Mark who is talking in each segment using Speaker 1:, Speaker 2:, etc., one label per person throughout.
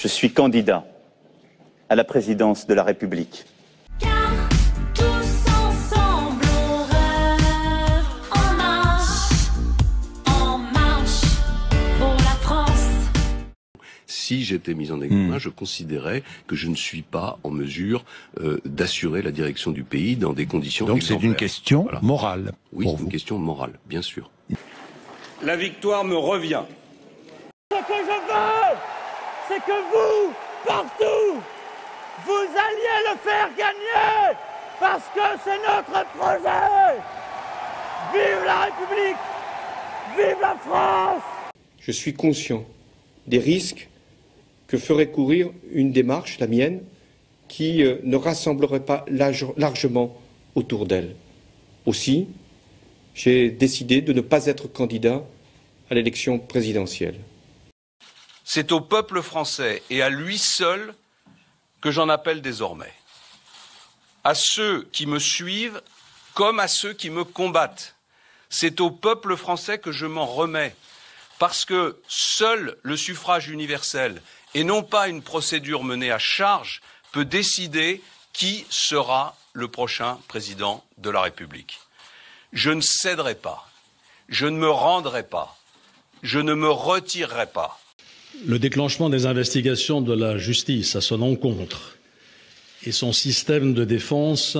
Speaker 1: Je suis candidat à la présidence de la République.
Speaker 2: Car tous ensemble on rêve en marche pour la France.
Speaker 3: Si j'étais mis en examen, je considérais que je ne suis pas en mesure d'assurer la direction du pays dans des conditions
Speaker 4: Donc
Speaker 3: exemplaires.
Speaker 4: c'est une question morale.
Speaker 3: Oui, c'est une question morale, bien sûr.
Speaker 5: La victoire me revient.
Speaker 6: Ce que je veux, c'est que vous, partout, vous alliez le faire gagner, parce que c'est notre projet. Vive la République, vive la France.
Speaker 5: Je suis conscient des risques que ferait courir une démarche, la mienne, qui ne rassemblerait pas largement autour d'elle. Aussi, j'ai décidé de ne pas être candidat à l'élection présidentielle.
Speaker 7: C'est au peuple français et à lui seul que j'en appelle désormais. À ceux qui me suivent comme à ceux qui me combattent. C'est au peuple français que je m'en remets, parce que seul le suffrage universel, et non pas une procédure menée à charge, peut décider qui sera le prochain président de la République. Je ne céderai pas, je ne me rendrai pas, je ne me retirerai pas.
Speaker 8: Le déclenchement des investigations de la justice à son encontre et son système de défense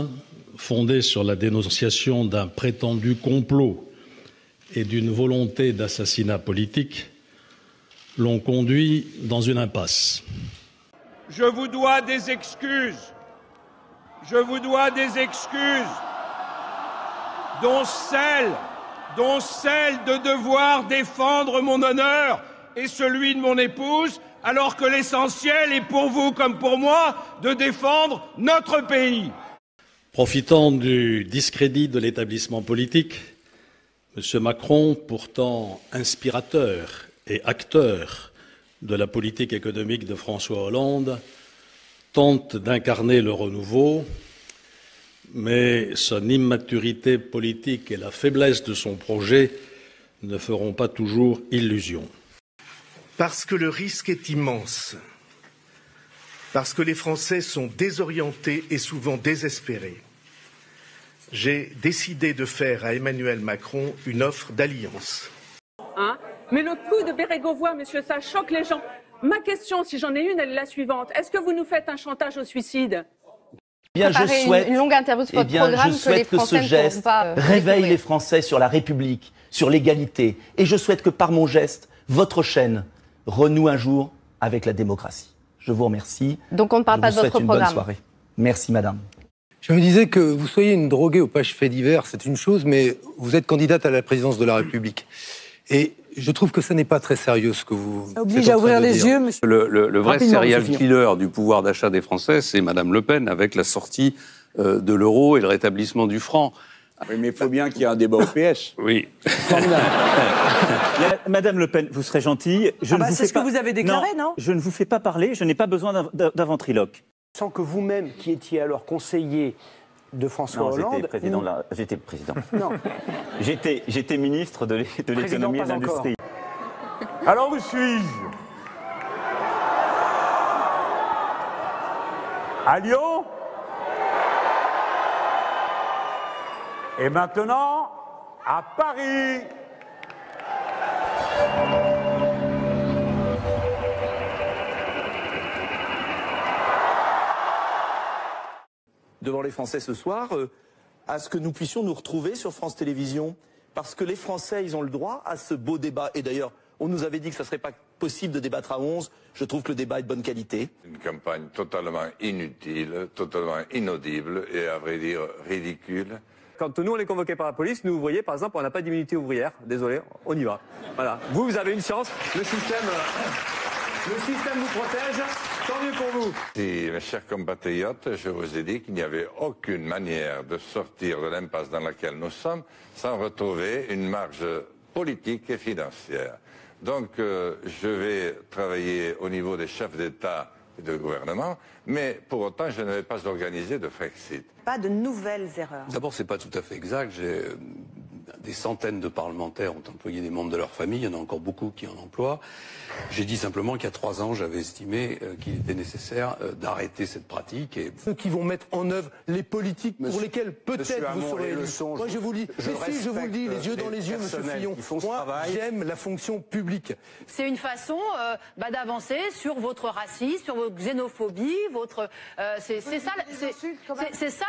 Speaker 8: fondé sur la dénonciation d'un prétendu complot et d'une volonté d'assassinat politique l'ont conduit dans une impasse.
Speaker 5: Je vous dois des excuses. Je vous dois des excuses, dont celle de devoir défendre mon honneur et celui de mon épouse, alors que l'essentiel est pour vous comme pour moi de défendre notre pays.
Speaker 8: Profitant du discrédit de l'établissement politique, M. Macron, pourtant inspirateur et acteur de la politique économique de François Hollande, tente d'incarner le renouveau, mais son immaturité politique et la faiblesse de son projet ne feront pas toujours illusion.
Speaker 9: Parce que le risque est immense, parce que les Français sont désorientés et souvent désespérés, j'ai décidé de faire à Emmanuel Macron une offre d'alliance.
Speaker 10: Mais le coup de Bérégovoy, monsieur, ça choque les gens. Ma question, si j'en ai une, elle est la suivante. Est-ce que vous nous faites un chantage au suicide ?
Speaker 11: Bien, je souhaite,
Speaker 12: une longue interview sur votre programme
Speaker 11: je souhaite que ce geste réveille les Français sur la République, sur l'égalité. Et je souhaite que par mon geste, votre chaîne renoue un jour avec la démocratie. Je vous remercie.
Speaker 12: Donc on ne parle pas de votre programme.
Speaker 11: Bonne soirée. Merci madame.
Speaker 13: Je me disais que vous soyez une droguée aux pages faits divers, c'est une chose, mais vous êtes candidate à la présidence de la République. Et je trouve que ça n'est pas très sérieux ce que vous
Speaker 14: oblige à ouvrir les yeux, monsieur.
Speaker 3: Le vrai serial killer du pouvoir d'achat des Français, c'est Madame Le Pen avec la sortie de l'euro et le rétablissement du franc.
Speaker 15: Oui, mais il faut bien qu'il y ait un débat au PS.
Speaker 3: Oui.
Speaker 1: Madame Le Pen, vous serez gentille.
Speaker 14: C'est ce que vous avez déclaré, non ?
Speaker 1: Je ne vous fais pas parler, je n'ai pas besoin d'un ventriloque.
Speaker 16: Sans que vous-même, qui étiez alors conseiller de François Hollande...
Speaker 1: J'étais président.
Speaker 16: Non.
Speaker 1: J'étais ministre de l'économie et de l'industrie.
Speaker 6: Alors où suis-je ? À Lyon ? Et maintenant, à Paris.
Speaker 11: Devant les Français ce soir, à ce que nous puissions nous retrouver sur France Télévisions, parce que les Français, ils ont le droit à ce beau débat. Et d'ailleurs, on nous avait dit que ça ne serait pas possible de débattre à 11. Je trouve que le débat est de bonne qualité.
Speaker 17: Une campagne totalement inutile, totalement inaudible et à vrai dire ridicule.
Speaker 18: Quand nous on est convoqués par la police, nous ouvriers par exemple, on n'a pas d'immunité ouvrière. Désolé, on y va. Voilà. Vous avez une chance. Le système vous protège. Tant mieux pour vous.
Speaker 17: Si, mes chers compatriotes, je vous ai dit qu'il n'y avait aucune manière de sortir de l'impasse dans laquelle nous sommes sans retrouver une marge politique et financière. Donc, je vais travailler au niveau des chefs d'État et de gouvernement, mais pour autant, je ne vais pas organiser de Frexit.
Speaker 14: Pas de nouvelles erreurs.
Speaker 3: D'abord, c'est pas tout à fait exact. J'ai
Speaker 8: des centaines de parlementaires ont employé des membres de leur famille, il y en a encore beaucoup qui en emploient. J'ai dit simplement qu'il y a 3 ans, j'avais estimé qu'il était nécessaire d'arrêter cette pratique. Et...
Speaker 11: Ceux qui vont mettre en œuvre les politiques pour lesquelles peut-être vous serez élu. Moi je vous le dis, je vous le dis, les yeux dans les yeux, Monsieur Fillon, moi j'aime la fonction publique.
Speaker 4: C'est une façon d'avancer sur votre racisme, sur votre xénophobie, c'est ça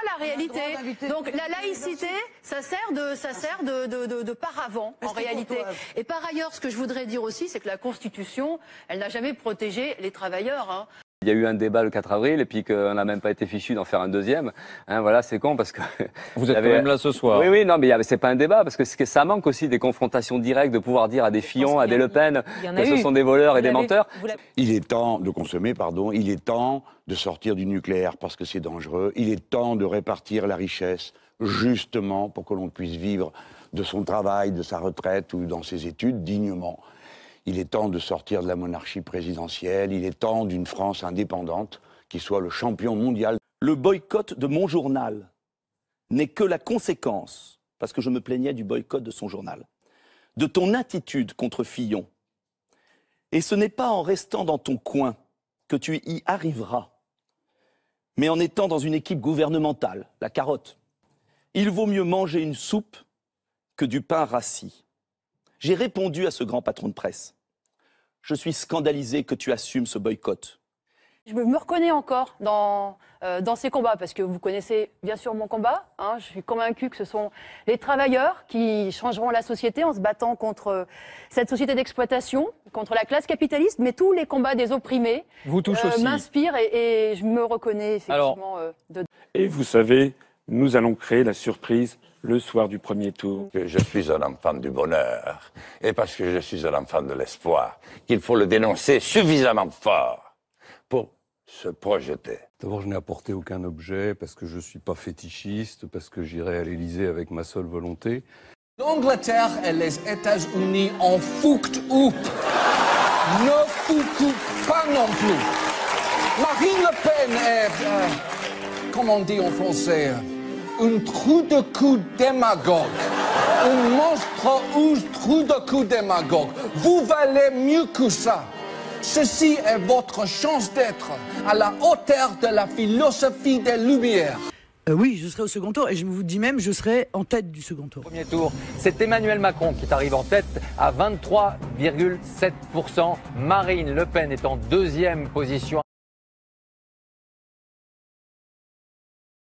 Speaker 4: la réalité. Donc la laïcité, ça sert de paravent en réalité. Et par ailleurs, ce que je voudrais dire aussi, c'est que la Constitution, elle n'a jamais protégé les travailleurs. Hein.
Speaker 19: Il y a eu un débat le 4 avril et puis qu'on n'a même pas été fichu d'en faire un deuxième. Hein, voilà, c'est con parce que...
Speaker 1: Vous êtes quand même là ce soir.
Speaker 19: Oui, non, mais c'est pas un débat parce que ça manque aussi des confrontations directes, de pouvoir dire à des Fillon, à des Le Pen que ce sont des voleurs et des menteurs.
Speaker 15: Il est temps de consommer, il est temps de sortir du nucléaire parce que c'est dangereux. Il est temps de répartir la richesse justement pour que l'on puisse vivre de son travail, de sa retraite ou dans ses études dignement. Il est temps de sortir de la monarchie présidentielle, il est temps d'une France indépendante qui soit le champion mondial.
Speaker 20: Le boycott de mon journal n'est que la conséquence, parce que je me plaignais du boycott de son journal, de ton attitude contre Fillon. Et ce n'est pas en restant dans ton coin que tu y arriveras, mais en étant dans une équipe gouvernementale, la carotte. Il vaut mieux manger une soupe que du pain rassis. J'ai répondu à ce grand patron de presse. Je suis scandalisé que tu assumes ce boycott.
Speaker 4: Je me reconnais encore dans ces combats, parce que vous connaissez bien sûr mon combat. Hein, je suis convaincue que ce sont les travailleurs qui changeront la société en se battant contre cette société d'exploitation, contre la classe capitaliste, mais tous les combats des opprimés m'inspirent et je me reconnais effectivement dedans.
Speaker 21: Et vous savez, nous allons créer la surprise le soir du premier tour.
Speaker 17: Je suis un enfant du bonheur, et parce que je suis un enfant de l'espoir, qu'il faut le dénoncer suffisamment fort pour se projeter.
Speaker 8: D'abord, je n'ai apporté aucun objet, parce que je ne suis pas fétichiste, parce que j'irai à l'Élysée avec ma seule volonté.
Speaker 22: L'Angleterre et les États-Unis en foutent up. Ne foutent pas non plus. Marine Le Pen est, comment on dit en français, un trou de cul démagogue. Un monstrueux trou de cul démagogue. Vous valez mieux que ça. Ceci est votre chance d'être à la hauteur de la philosophie des Lumières.
Speaker 14: Oui, je serai au second tour et je vous dis même, je serai en tête du second tour.
Speaker 23: Premier tour, c'est Emmanuel Macron qui arrive en tête à 23,7%. Marine Le Pen est en deuxième position.